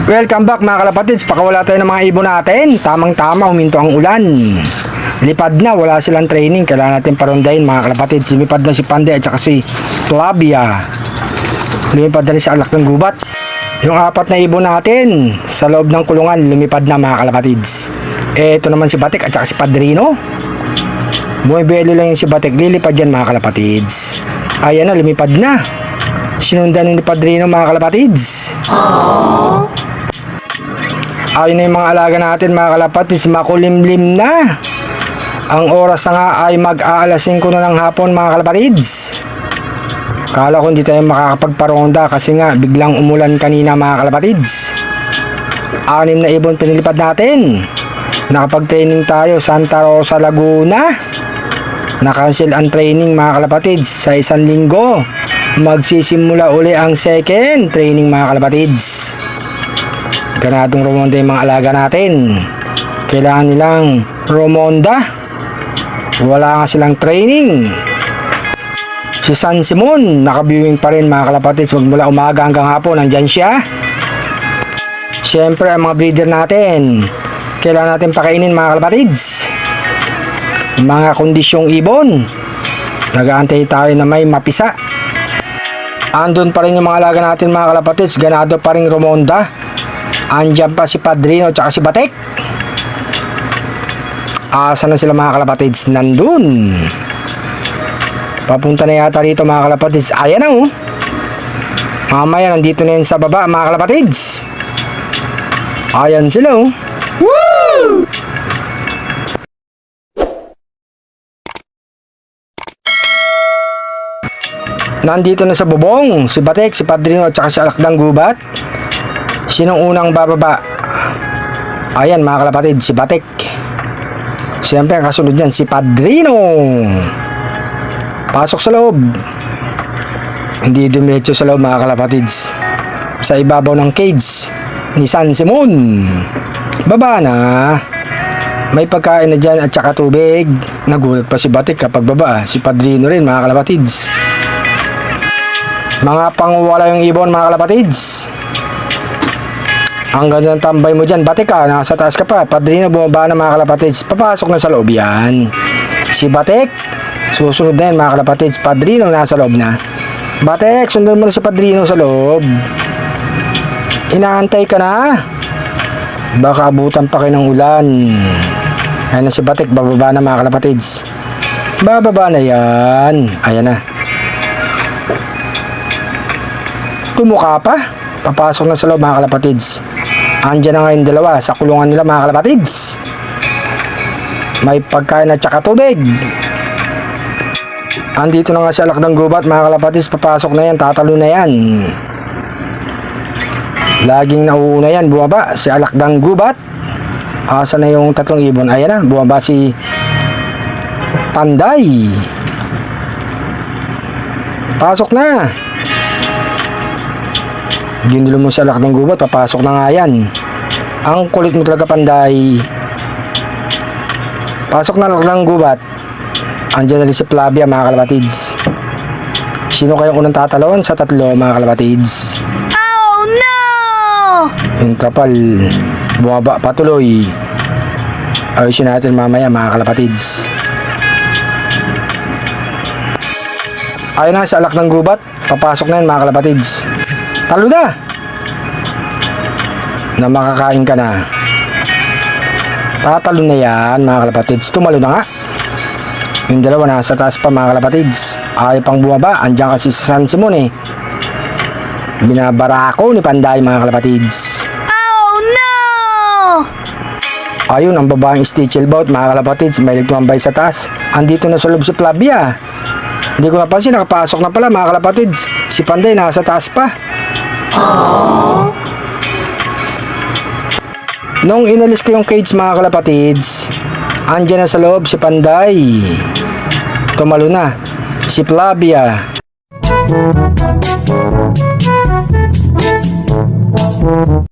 Welcome back mga kalapatids. Pakawala tayo ng mga ibon natin. Tamang-tama, huminto ang ulan. Lipad na, wala silang training. Kailangan natin parundahin mga kalapatids. Lumipad na si Panday at saka si Flavia. Lumipad na rin si Alak ng Gubat. Yung apat na ibon natin sa loob ng kulungan, lumipad na mga kalapatids. Ito naman si Batik at saka si Padrino. Bumibelo lang yung si Batik. Lilipad yan mga kalapatids. Ayan na, lumipad na. Sinundan ni Padrino mga kalapatids. Ayun na yung mga alaga natin mga kalapatids. Makulimlim na. Ang oras na nga ay mag-aalas 5 na ng hapon mga kalapatids. Kala ko hindi tayo makakapagparonda kasi nga biglang umulan kanina mga kalapatids. 6 na ibon pinilipad natin. Nakapag-training tayo Santa Rosa, Laguna. Na-cancel ang training mga kalapatids sa 1 linggo. Magsisimula uli ang second training mga kalapatids. Ganadong rumonda yung mga alaga natin. Kailangan nilang rumonda. Wala nga silang training. Si San Simon nakabiwing pa rin mga kalapatids. Magmula umaga hanggang hapon nandyan siya. Siyempre ang mga breeder natin, kailangan natin pakainin mga kalapatids. Mga kondisyong ibon, nag-aantay tayo na may mapisa. Andun pa rin yung mga alaga natin mga kalapatids. Ganado pa rin rumonda. Andyan pa si Padrino at saka si Batik. Asa na sila mga kalapatids? Nandun. Papunta na yata rito mga kalapatids. Ayan na oh. Mamaya nandito na yun sa baba mga kalapatids. Ayan sila oh. Woo! Nandito na sa bubong si Batik, si Padrino at saka si Alak ng Gubat. Sinong unang bababa? Ayan mga kalapatids, si Batik. Siyempre ang kasunod niyan si Padrino. Pasok sa loob. Hindi dumiretso sa loob mga kalapatids. Sa ibabaw ng cage ni San Simon. Baba na. May pagkain na dyan at saka tubig. Nagulat pa si Batik kapag baba. Si Padrino rin mga kalapatids. Mga pangwala yung ibon mga kalapatids. Ang ganda ng tambay mo dyan Batik ka. Nasa taas ka pa. Padrino bumaba na mga kalapatids. Papasok na sa loob yan. Si Batik susunod na yan mga kalapatids. Padrino nasa loob na. Batik, sundan mo na si Padrino sa loob. Inaantay ka na. Baka abutan pa kayo ng ulan. Ayan na si Batik. Bababa na mga kalapatids. Bababa na yan. Ayan na. Tumuka pa. Papasok na sa loob mga kalapatids. Andyan na ngayon dalawa sa kulungan nila mga kalapatids. May pagkain at saka tubig. Andito na nga si Alak ng Gubat mga kalapatids. Papasok na yan, tatalo na yan. Laging nauuna yan, bumaba si Alak ng Gubat. Asa na yung tatlong ibon? Ayan na, bumaba si Panday. Pasok na. Ginilo mo si Alak ng Gubat, papasok na nga yan. Ang kulit mo talaga Panday. Pasok na Alak ng Gubat. Andiyan na rin si Flavia mga kalapatids. Sino kayong unang tatalon sa tatlo mga kalapatids? Oh no! Yung trapal bumaba patuloy. Ayusin natin mamaya mga kalapatids. Ayun na si Alak ng Gubat. Papasok na yan mga kalapatids. Talo na! Na makakain ka na. Tatalo na yan mga kalapatids. Tumalo na nga. Yung dalawa nasa taas pa mga kalapatids. Ayaw pang bumaba. Andiyan kasi si San Simon eh. Binabarako ni Panday mga kalapatids. Oh no! Ayun ang babaeng Stichelbout mga kalapatids. May tumambay sa taas. Andito na sa loob si Flavia. Hindi ko napansin. Nakapasok na pala mga kalapatids. Si Panday nasa taas pa. Nung inalis ko yung cage mga kalapatids, andyan na sa loob si Panday. Tumalo na si Flavia.